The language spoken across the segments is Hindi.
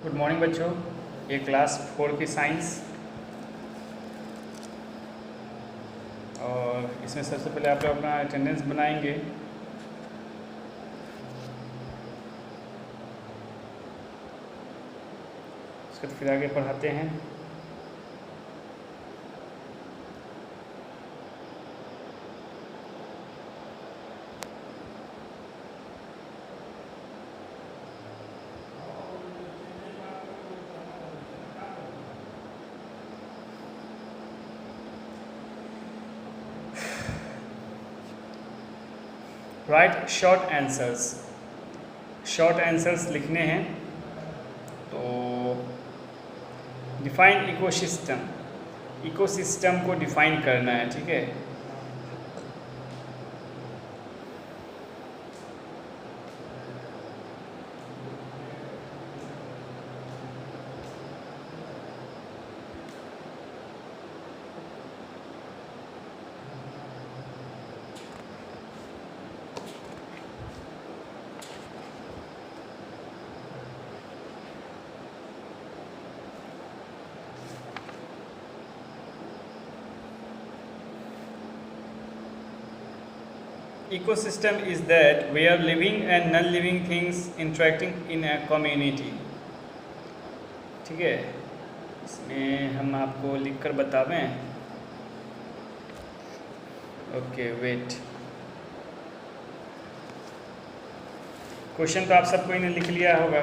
गुड मॉर्निंग बच्चों। ये क्लास 4 की साइंस, और इसमें सबसे पहले आप लोग अपना अटेंडेंस बनाएंगे। उसके बाद फिर आगे पढ़ाते हैं। Right short answers. Short answers लिखने हैं तो डिफाइन इकोसिस्टम। इकोसिस्टम को डिफाइन करना है, ठीक है। Ecosystem is that where living and non-living things interacting in a community। ठीक है, इसमें हम आपको लिखकर बतावें। ओके वेट, क्वेश्चन तो आप सबको इन्हें लिख लिया होगा।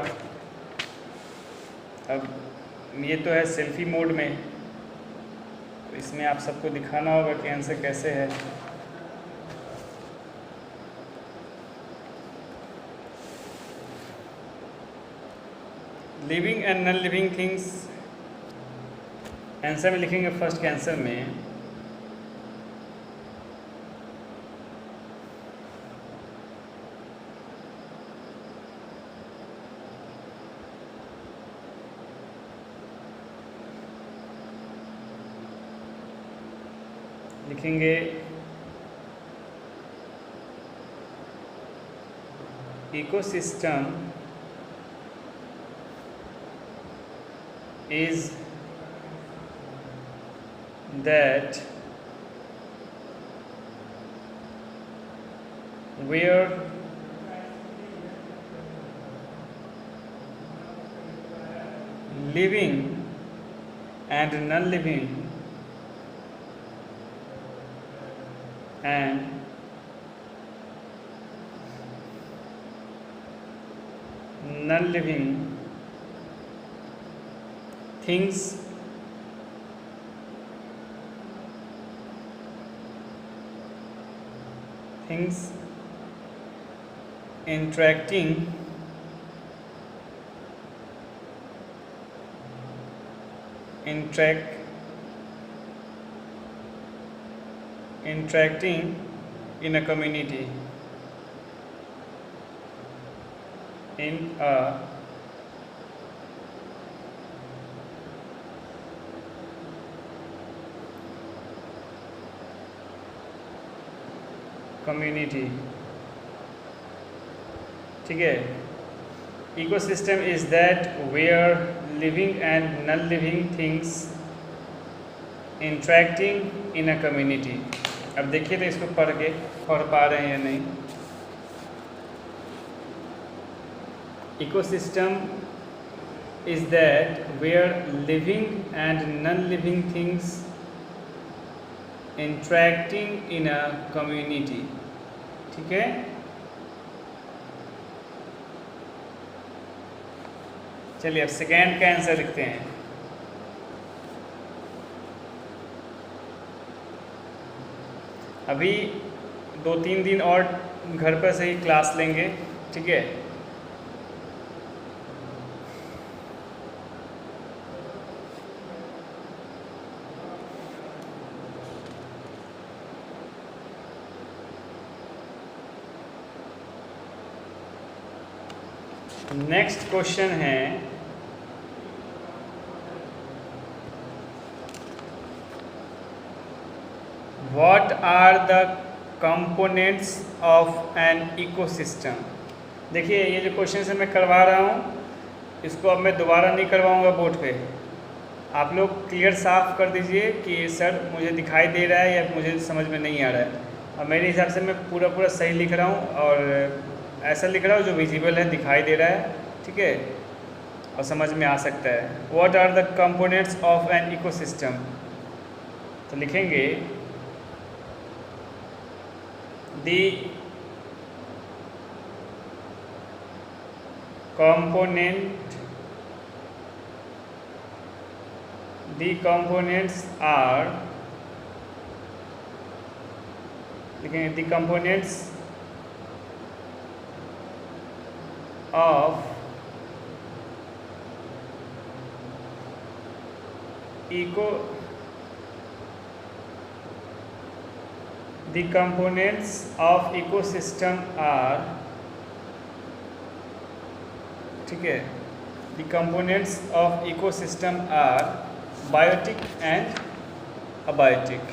अब ये तो है सेल्फी मोड में, तो इसमें आप सबको दिखाना होगा कि आंसर कैसे है। Living and non living things answer में लिखेंगे। फर्स्ट के आंसर में लिखेंगे ecosystem is that where living and non-living and non-living things interacting in a community, in a community। ठीक है, ecosystem is that where living and non living things interacting in a community. अब देखिए तो इसको पढ़ पा रहे हैं या नहीं। Ecosystem is that where living and non living things interacting in a community. ठीक है, चलिए अब सेकेंड का आंसर लिखते हैं। अभी 2-3 दिन और घर पर से ही क्लास लेंगे, ठीक है। नेक्स्ट क्वेश्चन है what are the components of an ecosystem. देखिए ये जो क्वेश्चन है मैं करवा रहा हूँ, इसको अब मैं दोबारा नहीं करवाऊँगा बोर्ड पे। आप लोग क्लियर साफ कर दीजिए कि सर मुझे दिखाई दे रहा है या मुझे समझ में नहीं आ रहा है। और मेरे हिसाब से मैं पूरा सही लिख रहा हूँ और ऐसा लिख रहा हूँ जो विजिबल है, दिखाई दे रहा है, ठीक है, और समझ में आ सकता है। What are the components of an ecosystem, तो लिखेंगे द components are, लिखेंगे the components of ecosystem are, ठीक है, the components of ecosystem are biotic and abiotic।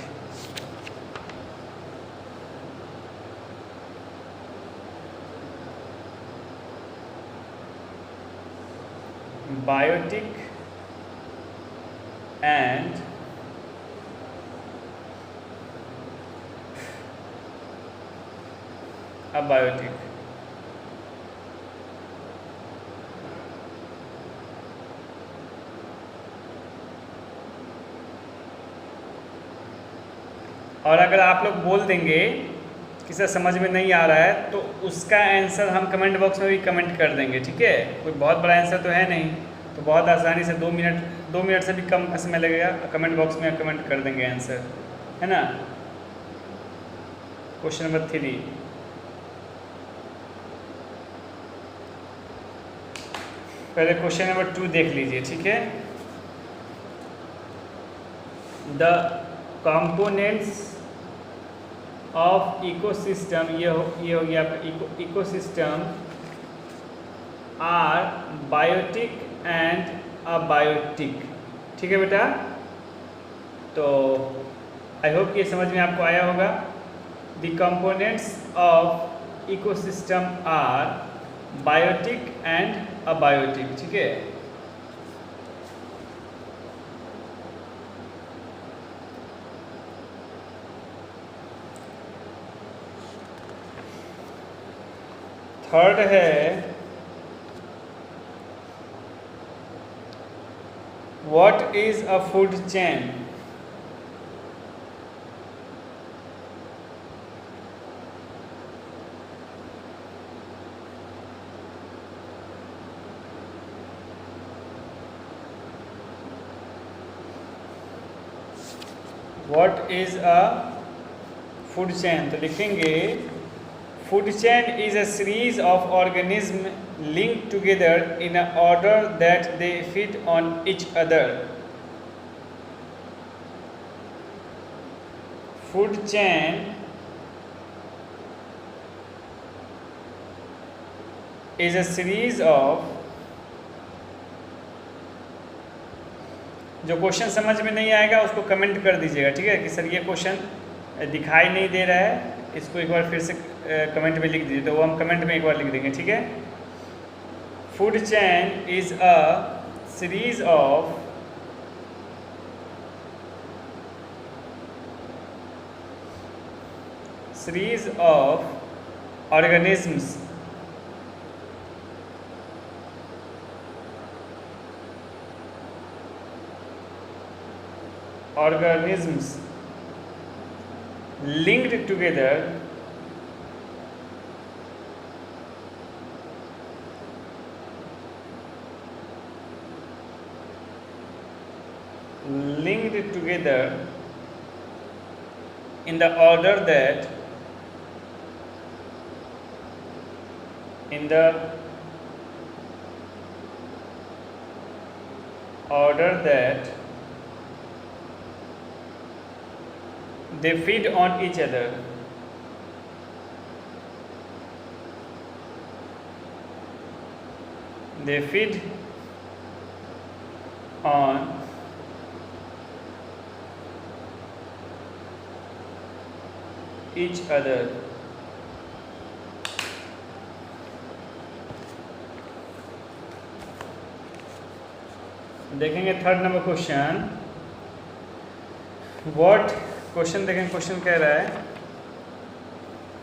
biotic and abiotic। और अगर आप लोग बोल देंगे कि सर समझ में नहीं आ रहा है तो उसका आंसर हम कमेंट बॉक्स में भी कमेंट कर देंगे, ठीक है। कोई बहुत बड़ा आंसर तो है नहीं, तो बहुत आसानी से 2 मिनट से भी कम का समय लगेगा, कमेंट बॉक्स में कमेंट कर देंगे आंसर, है ना। क्वेश्चन नंबर 3, पहले क्वेश्चन नंबर 2 देख लीजिए, ठीक है। द कंपोनेंट्स ऑफ इकोसिस्टम, ये हो गया आपका ecosystem, are biotic and abiotic, ठीक है बेटा। तो आई होप ये समझ में आपको आया होगा। The components of ecosystem are biotic and abiotic, ठीक है। थर्ड है what is a food chain. What is a food chain, तो लिखेंगे food chain is a series of organisms linked together in an order that they feed on each other। food chain is a series of, जो क्वेश्चन समझ में नहीं आएगा उसको कमेंट कर दीजिएगा, ठीक है, कि सर ये क्वेश्चन दिखाई नहीं दे रहा है, इसको एक बार फिर से कमेंट में लिख दीजिए, तो वो हम कमेंट में एक बार लिख देंगे, ठीक है। Food chain is a series of organisms linked together in the order that they feed on each other। They feed on each other। देखेंगे third number question. What, question देखेंगे, क्वेश्चन कह रहा है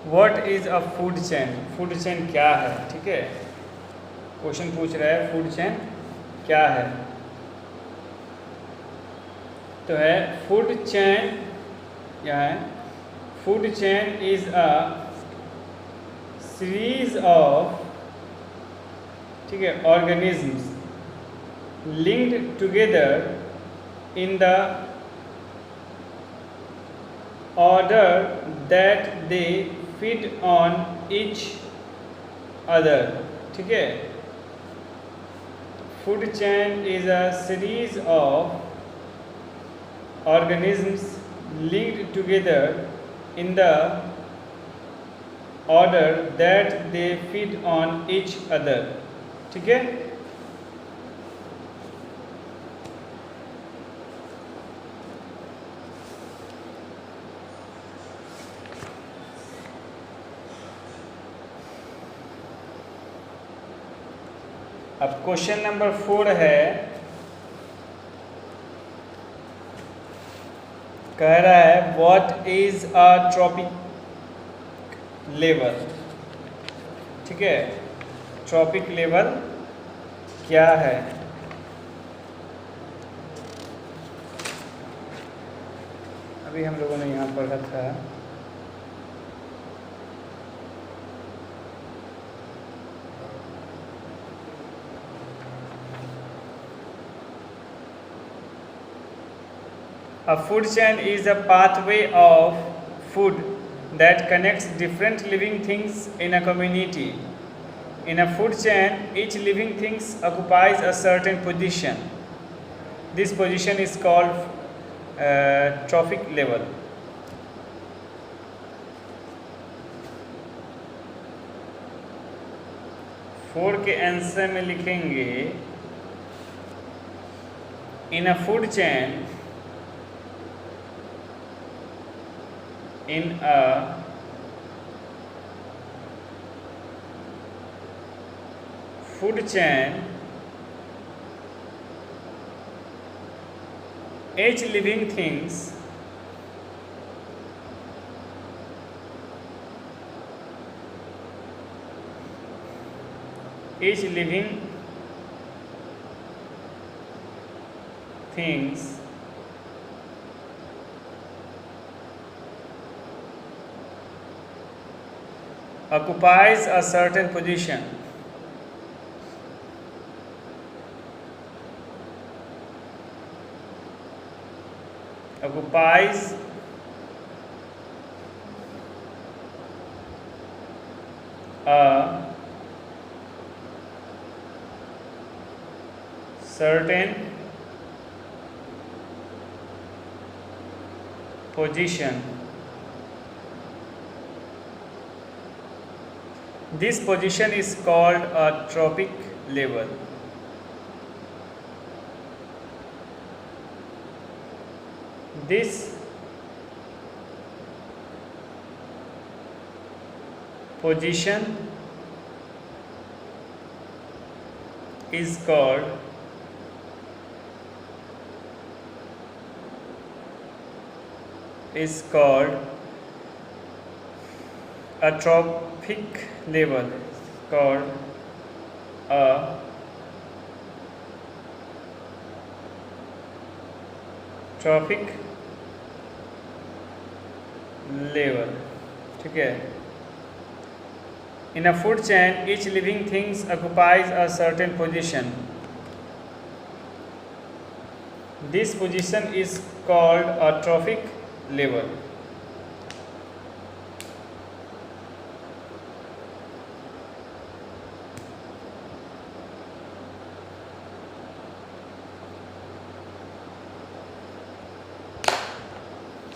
what is a food chain. Food chain क्या है, ठीक है, क्वेश्चन पूछ रहा है फूड चेन क्या है। तो है फूड चेन, क्या है, food chain is a series of, ठीक है, organisms linked together in the order that they feed on each other, ठीक है। Food chain is a series of organisms linked together in the order that they feed on each other, ठीक है। अब क्वेश्चन नंबर 4 है, कह रहा है what is a trophic level, ठीक है, ट्रॉपिक लेवल क्या है। अभी हम लोगों ने यहाँ पढ़ा था A food chain is a pathway of food that connects different living things in a community. In a food chain, each living thing occupies a certain position. This position is called trophic level. Four के आंसर में लिखेंगे in a food chain, in a food chain, each living things occupies a certain position. Occupies a certain position. This position is called a trophic level. This position is called a trophic level, called a trophic level, ठीक है। In a food chain, each living thing occupies a certain position. This position is called a trophic level.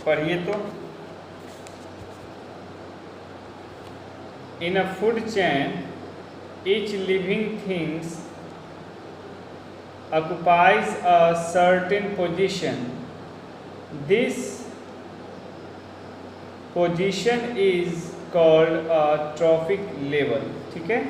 पढ़िए तो, in a food chain, each living thing occupies a certain position. This position is called a trophic level, ठीक है।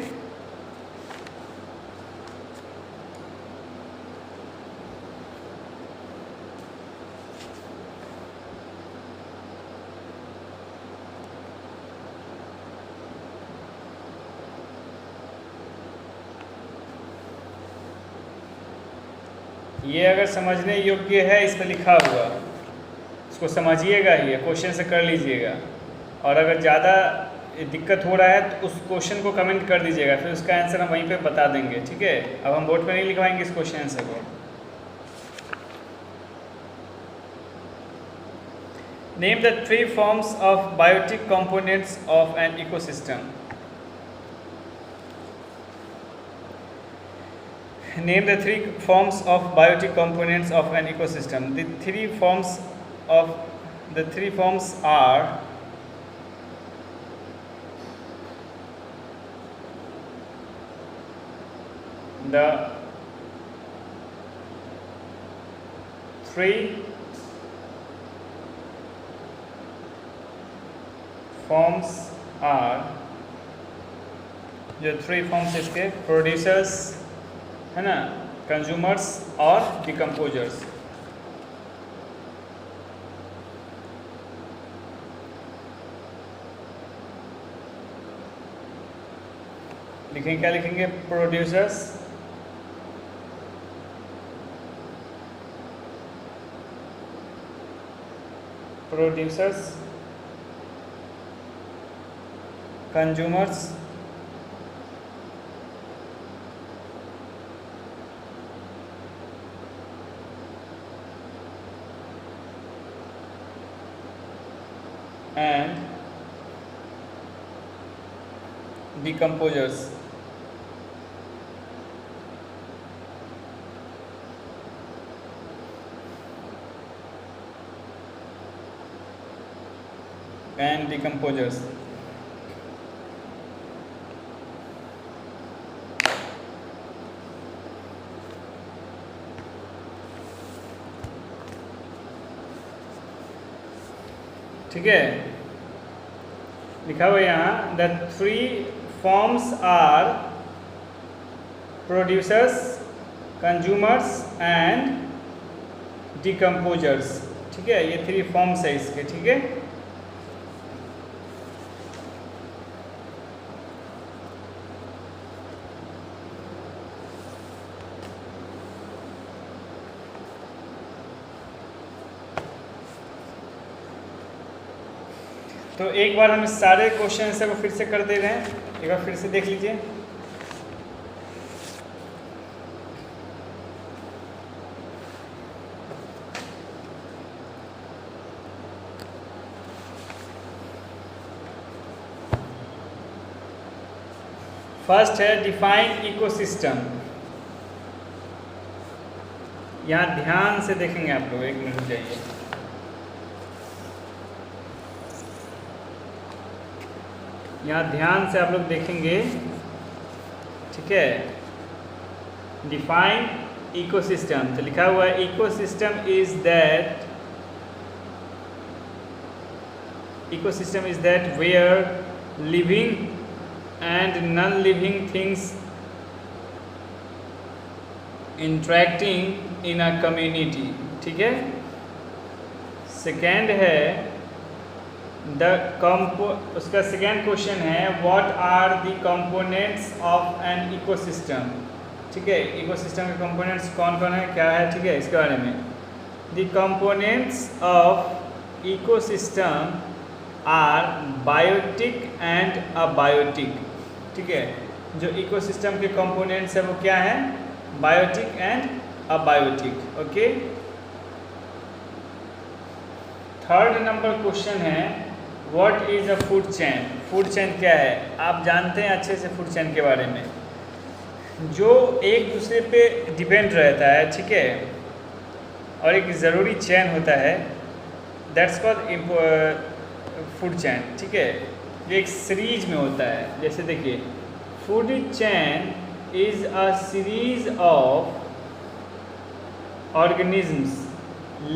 ये अगर समझने योग्य है इस पर लिखा हुआ, इसको समझिएगा ही, क्वेश्चन से कर लीजिएगा। और अगर ज़्यादा दिक्कत हो रहा है तो उस क्वेश्चन को कमेंट कर दीजिएगा, फिर उसका आंसर हम वहीं पे बता देंगे, ठीक है। अब हम बोर्ड पे नहीं लिखवाएंगे इस क्वेश्चन आंसर को। Name the 3 forms of biotic components of an ecosystem. Name the 3 forms of biotic components of an ecosystem. The 3 forms are the 3 forms are, जो 3 forms इसके प्रोड्यूसर्स है ना, कंज्यूमर्स और डिकम्पोजर्स। लिखेंगे, क्या लिखेंगे? Producers, consumers and decomposers। and decomposers। ठीक है, लिखा हुआ यहाँ the 3 forms are producers, consumers and decomposers. ठीक है, ये 3 फॉर्म्स है इसके, ठीक है। तो एक बार हम इस सारे क्वेश्चन आंसर को फिर से कर दे रहे हैं, एक बार फिर से देख लीजिए। फर्स्ट है डिफाइन इकोसिस्टम। यहाँ ध्यान से देखेंगे आप लोग, 1 मिनट जाइए। यहाँ ध्यान से आप लोग देखेंगे, ठीक है। डिफाइन इकोसिस्टम, तो लिखा हुआ है ecosystem is that where living and non living things interacting in a community. ठीक है। सेकेंड है उसका सेकेंड क्वेश्चन है what are the components of an ecosystem. ठीक है, इकोसिस्टम के कंपोनेंट्स कौन कौन है, क्या है, ठीक है, इसके बारे में। The components of ecosystem are biotic and abiotic. ठीक है, जो इकोसिस्टम के कंपोनेंट्स है वो क्या है, biotic and abiotic. Okay. Third number question है what is a food chain. Food chain क्या है, आप जानते हैं अच्छे से फूड चेन के बारे में, जो एक दूसरे पे डिपेंड रहता है, ठीक है, और एक ज़रूरी चेन होता है, दैट्स कॉल्ड फूड चेन। ठीक है, ये एक सीरीज में होता है। जैसे देखिए, food chain is a series of organisms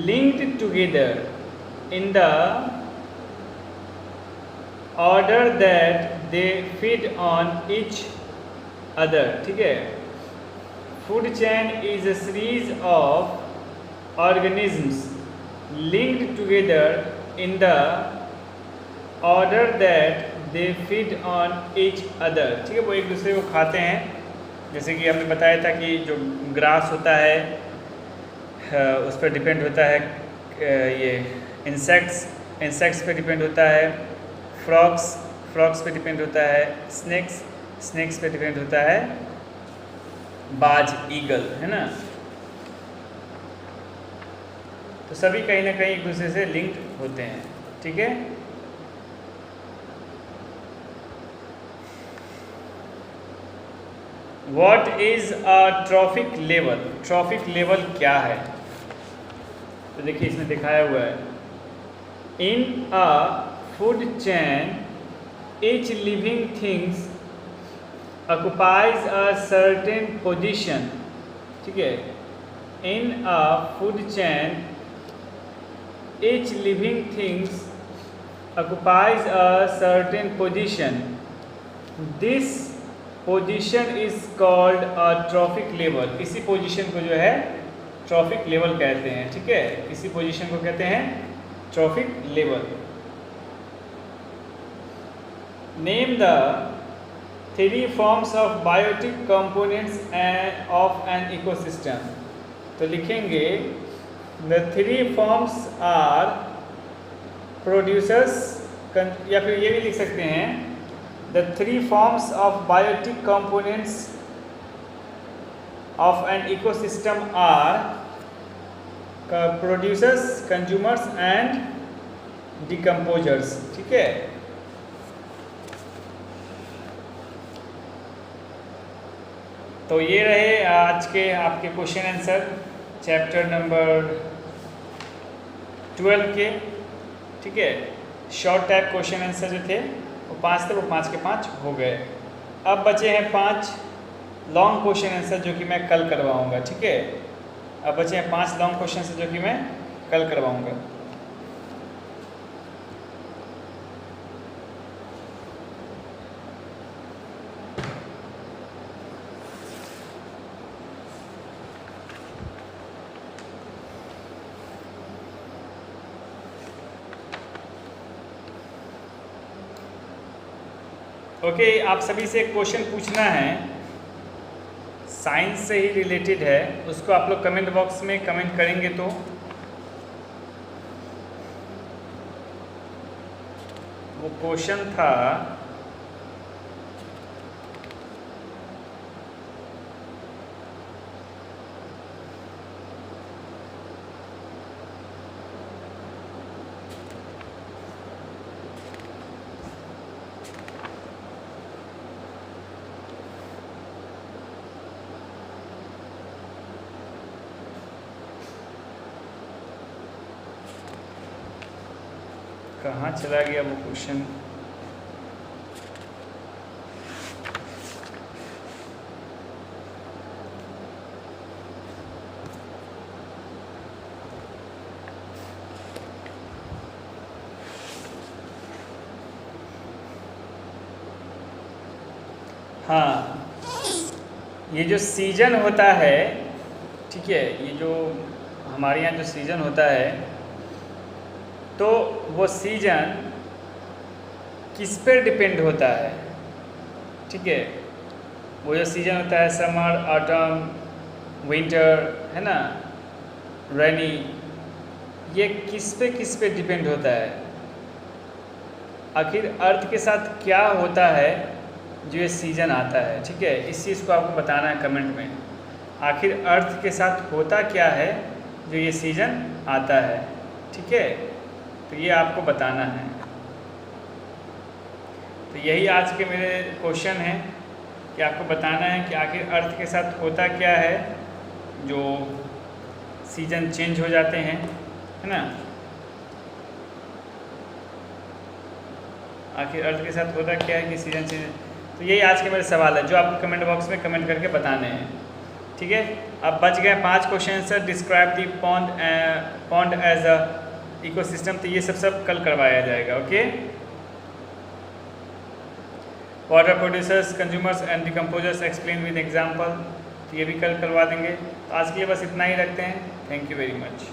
linked together in the order that they feed on each other। ठीक है, food chain is a series of organisms linked together in the order that they feed on each other। ठीक है, वो एक दूसरे को खाते हैं। जैसे कि हमने बताया था कि जो ग्रास होता है उस पर डिपेंड होता है ये इंसेक्ट्स पे डिपेंड होता है, फ्रॉग्स पे डिपेंड होता है, स्नेक्स पे डिपेंड होता है, बाज, ईगल, है ना। तो सभी कहीं ना कहीं एक दूसरे से लिंक्ड होते हैं, ठीक है। What is a trophic level? Trophic level क्या है? तो देखिए इसमें दिखाया हुआ है, in a food chain each living things occupies a certain position, ठीक है। in a food chain each living things occupies a certain position, this position is called a trophic level। इसी पोजीशन को जो है ट्रॉफिक लेवल कहते हैं, ठीक है। इसी पोजीशन को कहते हैं trophic level. Name the 3 forms of biotic components of an ecosystem। तो लिखेंगे the 3 forms are producers, या फिर ये भी लिख सकते हैं the 3 forms of biotic components of an ecosystem are producers, consumers and decomposers, ठीक है। तो ये रहे आज के आपके क्वेश्चन आंसर चैप्टर नंबर 12 के, ठीक है। शॉर्ट टाइप क्वेश्चन आंसर जो थे वो 5 थे, वो 5 के 5 हो गए। अब बचे हैं 5 लॉन्ग क्वेश्चन आंसर जो कि मैं कल करवाऊंगा, ठीक है। अब बचे हैं 5 लॉन्ग क्वेश्चन आंसर जो कि मैं कल करवाऊंगा। ओके, आप सभी से एक क्वेश्चन पूछना है, साइंस से ही रिलेटेड है, उसको आप लोग कमेंट बॉक्स में कमेंट करेंगे तो वो क्वेश्चन था कहाँ चला गया वो क्वेश्चन। हाँ, ये जो सीजन होता है, ठीक है, ये जो हमारे यहाँ जो सीजन होता है, तो वो सीजन किस पर डिपेंड होता है, ठीक है। वो जो सीजन होता है समर, ऑटम, विंटर, है ना, रेनी, ये किस पे डिपेंड होता है? आखिर अर्थ के साथ क्या होता है जो ये सीज़न आता है, ठीक है। इस चीज़ को आपको बताना है कमेंट में, आखिर अर्थ के साथ होता क्या है जो ये सीज़न आता है, ठीक है। तो ये आपको बताना है। तो यही आज के मेरे क्वेश्चन हैं कि आपको बताना है कि आखिर अर्थ के साथ होता क्या है जो सीज़न चेंज हो जाते हैं, है ना। आखिर अर्थ के साथ होता क्या है कि सीज़न चेंज। तो यही आज के मेरे सवाल है जो आपको कमेंट बॉक्स में कमेंट करके बताने हैं, ठीक है। अब बच गए 5 question answer. Describe the pond as a ecosystem, तो ये सब कल करवाया जाएगा, okay. Water producers, consumers and decomposers explain with example, तो ये भी कल करवा देंगे। तो आज के लिए बस इतना ही रखते हैं। Thank you very much.